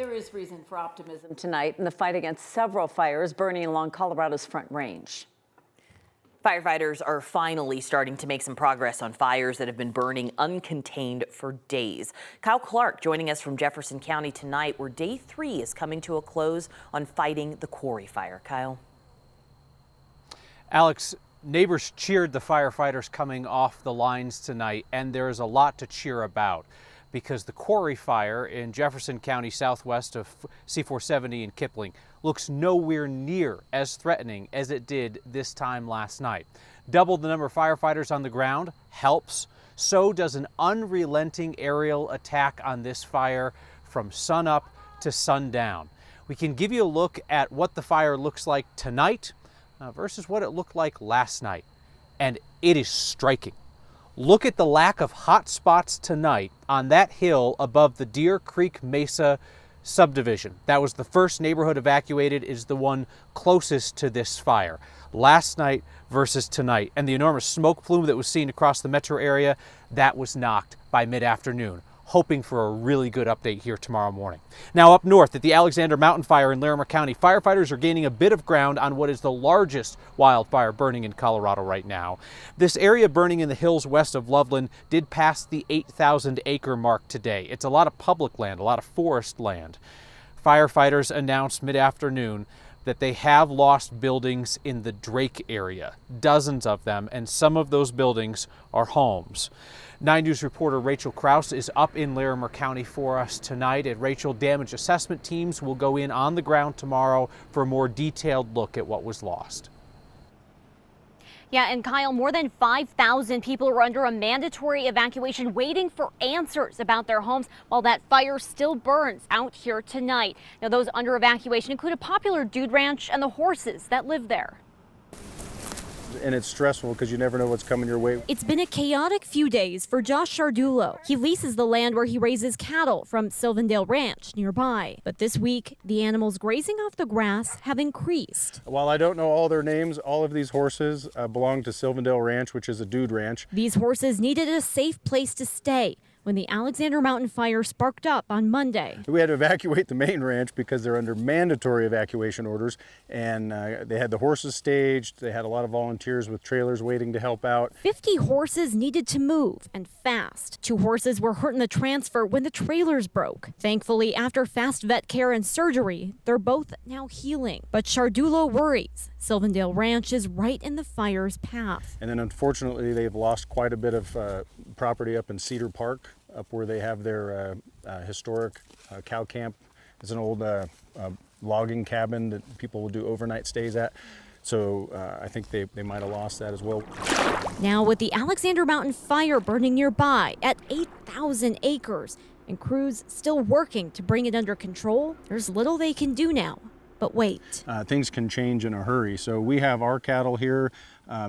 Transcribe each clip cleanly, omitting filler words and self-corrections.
There is reason for optimism tonight in the fight against several fires burning along Colorado's Front Range. Firefighters are finally starting to make some progress on fires that have been burning uncontained for days. Kyle Clark joining us from Jefferson County tonight, where day 3 is coming to a close on fighting the quarry fire. Kyle. Alex, neighbors cheered the firefighters coming off the lines tonight, and there is a lot to cheer about because the quarry fire in Jefferson County southwest of C-470 in Kipling looks nowhere near as threatening as it did this time last night. Double the number of firefighters on the ground helps. So does an unrelenting aerial attack on this fire from sunup to sundown. We can give you a look at what the fire looks like tonight versus what it looked like last night. And it is striking. Look at the lack of hot spots tonight on that hill above the Deer Creek Mesa subdivision. That was the first neighborhood evacuated, is the one closest to this fire. Last night versus tonight. And the enormous smoke plume that was seen across the metro area, that was knocked by mid-afternoon. Hoping for a really good update here tomorrow morning. Now up north at the Alexander Mountain Fire in Larimer County, firefighters are gaining a bit of ground on what is the largest wildfire burning in Colorado right now. This area burning in the hills west of Loveland did pass the 8,000 acre mark today. It's a lot of public land, a lot of forest land. Firefighters announced mid-afternoon that they have lost buildings in the Drake area, dozens of them, and some of those buildings are homes. 9 News reporter Rachel Krause is up in Larimer County for us tonight. And Rachel, damage assessment teams will go in on the ground tomorrow for a more detailed look at what was lost. Yeah, and Kyle, more than 5,000 people are under a mandatory evacuation waiting for answers about their homes while that fire still burns out here tonight. Now, those under evacuation include a popular dude ranch and the horses that live there. And it's stressful because you never know what's coming your way. It's been a chaotic few days for Josh Shardulo. He leases the land where he raises cattle from Sylvandale Ranch nearby. But this week, the animals grazing off the grass have increased. While I don't know all their names, all of these horses belong to Sylvandale Ranch, which is a dude ranch. These horses needed a safe place to stay when the Alexander Mountain Fire sparked up on Monday. We had to evacuate the main ranch because they're under mandatory evacuation orders, and they had the horses staged. They had a lot of volunteers with trailers waiting to help out. 50 horses needed to move, and fast. 2 horses were hurt in the transfer when the trailers broke. Thankfully, after fast vet care and surgery, they're both now healing. But Shardulo worries Sylvandale Ranch is right in the fire's path. And then unfortunately, they've lost quite a bit of property up in Cedar Park, up where they have their historic cow camp. It's an old logging cabin that people will do overnight stays at. So I think they might have lost that as well. Now with the Alexander Mountain Fire burning nearby at 8,000 acres and crews still working to bring it under control, there's little they can do now. But wait. Things can change in a hurry. So we have our cattle here.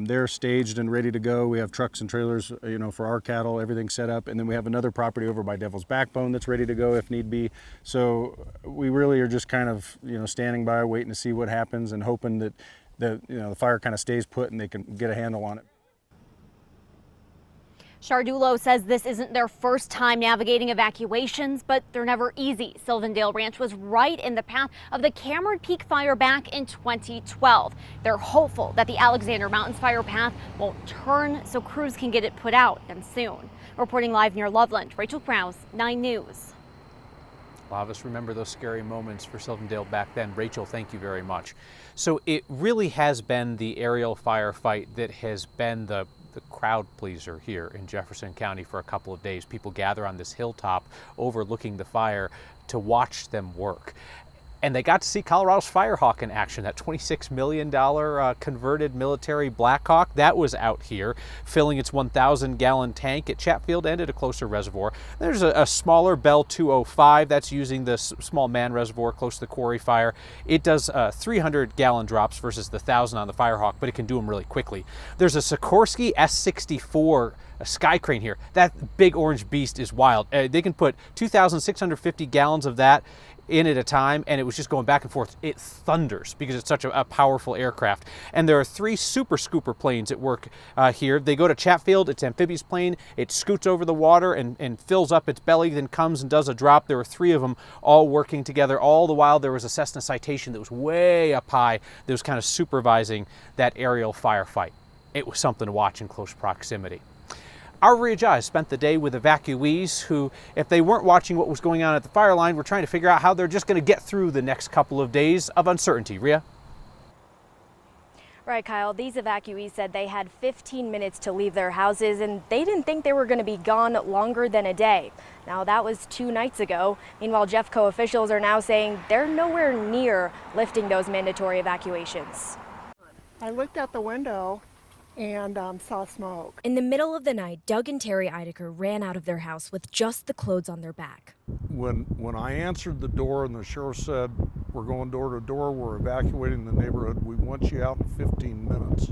They're staged and ready to go. We have trucks and trailers, for our cattle, everything set up. And then we have another property over by Devil's Backbone that's ready to go if need be. So we really are just kind of, standing by, waiting to see what happens and hoping that the fire kind of stays put and they can get a handle on it. Shardulo says this isn't their first time navigating evacuations, but they're never easy. Sylvandale Ranch was right in the path of the Cameron Peak fire back in 2012. They're hopeful that the Alexander Mountains fire path won't turn so crews can get it put out and soon. Reporting live near Loveland, Rachel Krause, 9 News. A lot of us remember those scary moments for Sylvandale back then. Rachel, thank you very much. So it really has been the aerial firefight that has been the crowd pleaser here in Jefferson County for a couple of days. People gather on this hilltop overlooking the fire to watch them work. And they got to see Colorado's Firehawk in action, that $26 million converted military Black Hawk. That was out here, filling its 1,000-gallon tank at Chatfield and at a closer reservoir. There's a smaller Bell 205 that's using the small man reservoir close to the quarry fire. It does 300-gallon drops versus the 1,000 on the Firehawk, but it can do them really quickly. There's a Sikorsky S64 a sky crane here. That big orange beast is wild. They can put 2,650 gallons of that in at a time, and it was just going back and forth. It thunders because it's such a powerful aircraft. And there are 3 super scooper planes at work here. They go to Chatfield. It's an amphibious plane. It scoots over the water and fills up its belly, then comes and does a drop. There were 3 of them all working together. All the while there was a Cessna Citation that was way up high that was kind of supervising that aerial firefight. It was something to watch in close proximity. Our Rhea Jai spent the day with evacuees who, if they weren't watching what was going on at the fire line, were trying to figure out how they're just going to get through the next couple of days of uncertainty. Rhea? Right, Kyle. These evacuees said they had 15 minutes to leave their houses and they didn't think they were going to be gone longer than a day. Now, that was 2 nights ago. Meanwhile, Jeffco officials are now saying they're nowhere near lifting those mandatory evacuations. I looked out the window and saw smoke. In the middle of the night, Doug and Terry Eidecker ran out of their house with just the clothes on their back. When I answered the door and the sheriff said, "We're going door to door, we're evacuating the neighborhood, we want you out in 15 minutes.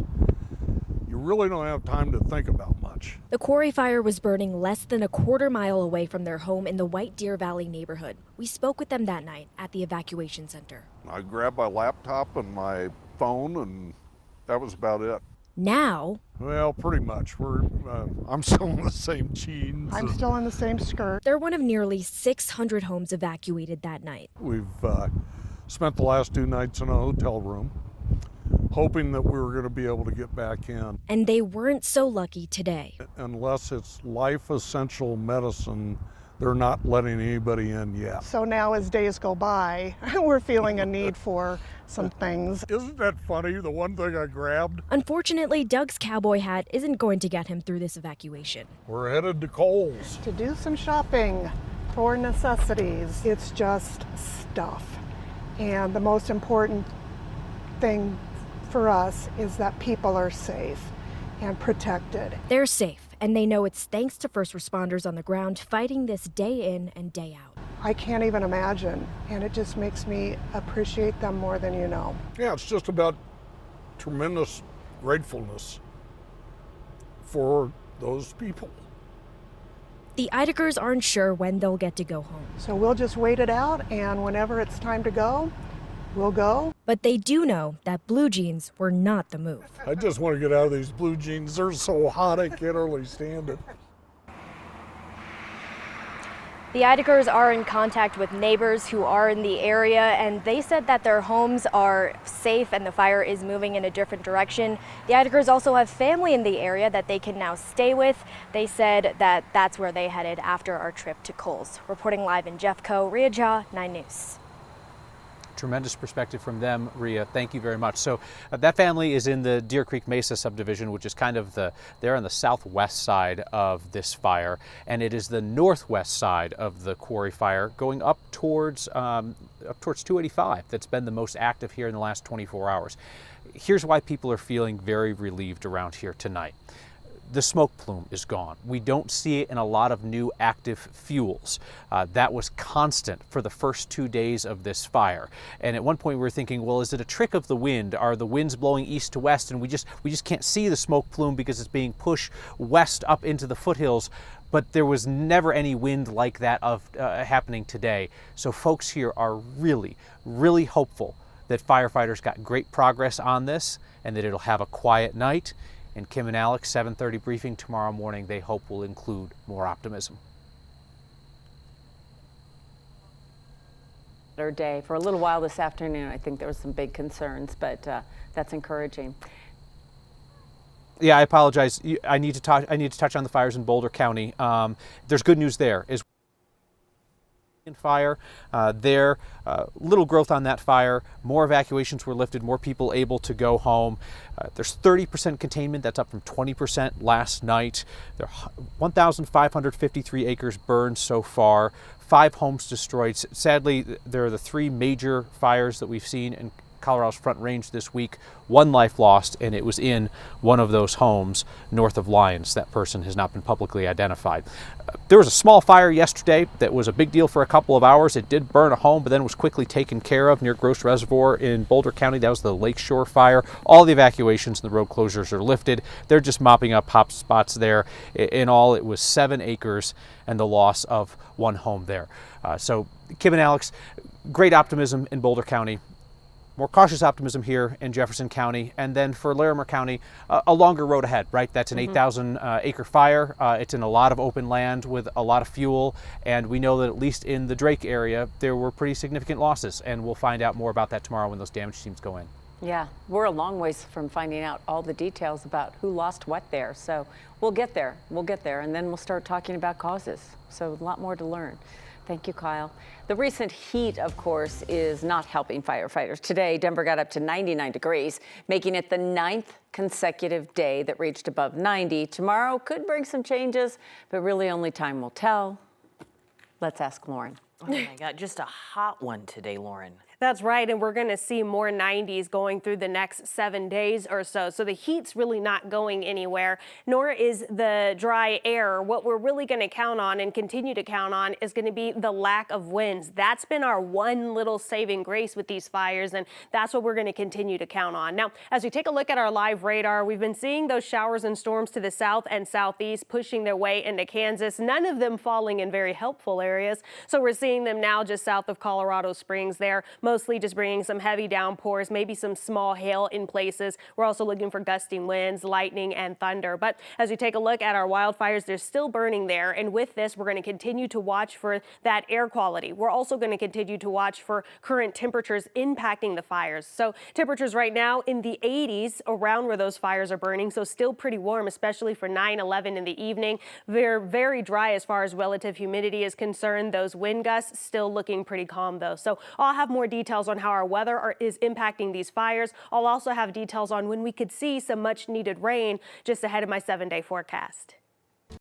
You really don't have time to think about much. The quarry fire was burning less than a quarter-mile away from their home in the White Deer Valley neighborhood. We spoke with them that night at the evacuation center. I grabbed my laptop and my phone, and that was about it. Now, Well, pretty much. I'm still in the same jeans. I'm still in the same skirt. they're one of nearly 600 homes evacuated that night. We've spent the last 2 nights in a hotel room, hoping that we were going to be able to get back in. And they weren't so lucky today. Unless it's life essential medicine, they're not letting anybody in yet. So now as days go by, we're feeling a need for some things. Isn't that funny, the one thing I grabbed? Unfortunately, Doug's cowboy hat isn't going to get him through this evacuation. We're headed to Kohl's. To do some shopping for necessities. It's just stuff. And the most important thing for us is that people are safe and protected. They're safe, and they know it's thanks to first responders on the ground fighting this day in and day out. I can't even imagine, and it just makes me appreciate them more than you know. Yeah, it's just about tremendous gratefulness for those people. The Eideckers aren't sure when they'll get to go home, So we'll just wait it out, and whenever it's time to go, we'll go. but they do know that blue jeans were not the move. I just want to get out of these blue jeans. They're so hot I can't hardly stand it. The Eideckers are in contact with neighbors who are in the area, and they said that their homes are safe and the fire is moving in a different direction. The Eideckers also have family in the area that they can now stay with. They said that that's where they headed after our trip to Kohl's. Reporting live in Jeffco, Rhea Jha, 9 News. Tremendous perspective from them, Rhea. Thank you very much. So that family is in the Deer Creek Mesa subdivision, which is kind of they're on the southwest side of this fire, and it is the northwest side of the quarry fire going up towards 285 that's been the most active here in the last 24 hours. Here's why people are feeling very relieved around here tonight. The smoke plume is gone. We don't see it in a lot of new active fuels. That was constant for the first 2 days of this fire. And at one point we were thinking, well, is it a trick of the wind? Are the winds blowing east to west and we just can't see the smoke plume because it's being pushed west up into the foothills? But there was never any wind like that happening today. So folks here are really, really hopeful that firefighters got great progress on this and that it'll have a quiet night. And Kim and Alex, 7:30 briefing tomorrow morning, they hope will include more optimism. Better day. For a little while this afternoon, I think there was some big concerns, but that's encouraging. Yeah, I apologize. I need to touch on the fires in Boulder County. There's good news there. Fire there, little growth on that fire. More evacuations were lifted, more people able to go home. There's 30% containment. That's up from 20% last night. There are 1,553 acres burned so far, 5 homes destroyed. Sadly, there are the 3 major fires that we've seen in Colorado's Front Range this week. 1 life lost, and it was in one of those homes north of Lyons. That person has not been publicly identified. There was a small fire yesterday that was a big deal for a couple of hours. It did burn a home, but then was quickly taken care of near Gross Reservoir in Boulder County. That was the Lakeshore fire. All the evacuations and the road closures are lifted. They're just mopping up hot spots there. In all, it was 7 acres and the loss of 1 home there. So Kim and Alex, great optimism in Boulder County, more cautious optimism here in Jefferson County, and then for Larimer County, a longer road ahead, right? That's an 8,000 acre fire. It's in a lot of open land with a lot of fuel, and we know that at least in the Drake area, there were pretty significant losses, and we'll find out more about that tomorrow when those damage teams go in. Yeah, we're a long ways from finding out all the details about who lost what there. So we'll get there, and then we'll start talking about causes. So a lot more to learn. Thank you, Kyle. The recent heat, of course, is not helping firefighters. Today, Denver got up to 99 degrees, making it the 9th consecutive day that reached above 90. Tomorrow could bring some changes, but really only time will tell. Let's ask Lauren. Oh my God, just a hot one today, Lauren. That's right, and we're going to see more 90s going through the next 7 days or so. So the heat's really not going anywhere, nor is the dry air. What we're really going to count on and continue to count on is going to be the lack of winds. That's been our one little saving grace with these fires, and that's what we're going to continue to count on. Now, as we take a look at our live radar, we've been seeing those showers and storms to the south and southeast pushing their way into Kansas, none of them falling in very helpful areas. So we're seeing them now just south of Colorado Springs there, mostly just bringing some heavy downpours, maybe some small hail in places. We're also looking for gusting winds, lightning, and thunder. But as we take a look at our wildfires, they're still burning there. And with this, we're going to continue to watch for that air quality. We're also going to continue to watch for current temperatures impacting the fires. So temperatures right now in the 80s around where those fires are burning. So still pretty warm, especially for 9/11 in the evening. They're very dry as far as relative humidity is concerned. Those wind gusts still looking pretty calm though. So I'll have more details on how our weather is impacting these fires. I'll also have details on when we could see some much needed rain just ahead of my 7-day forecast.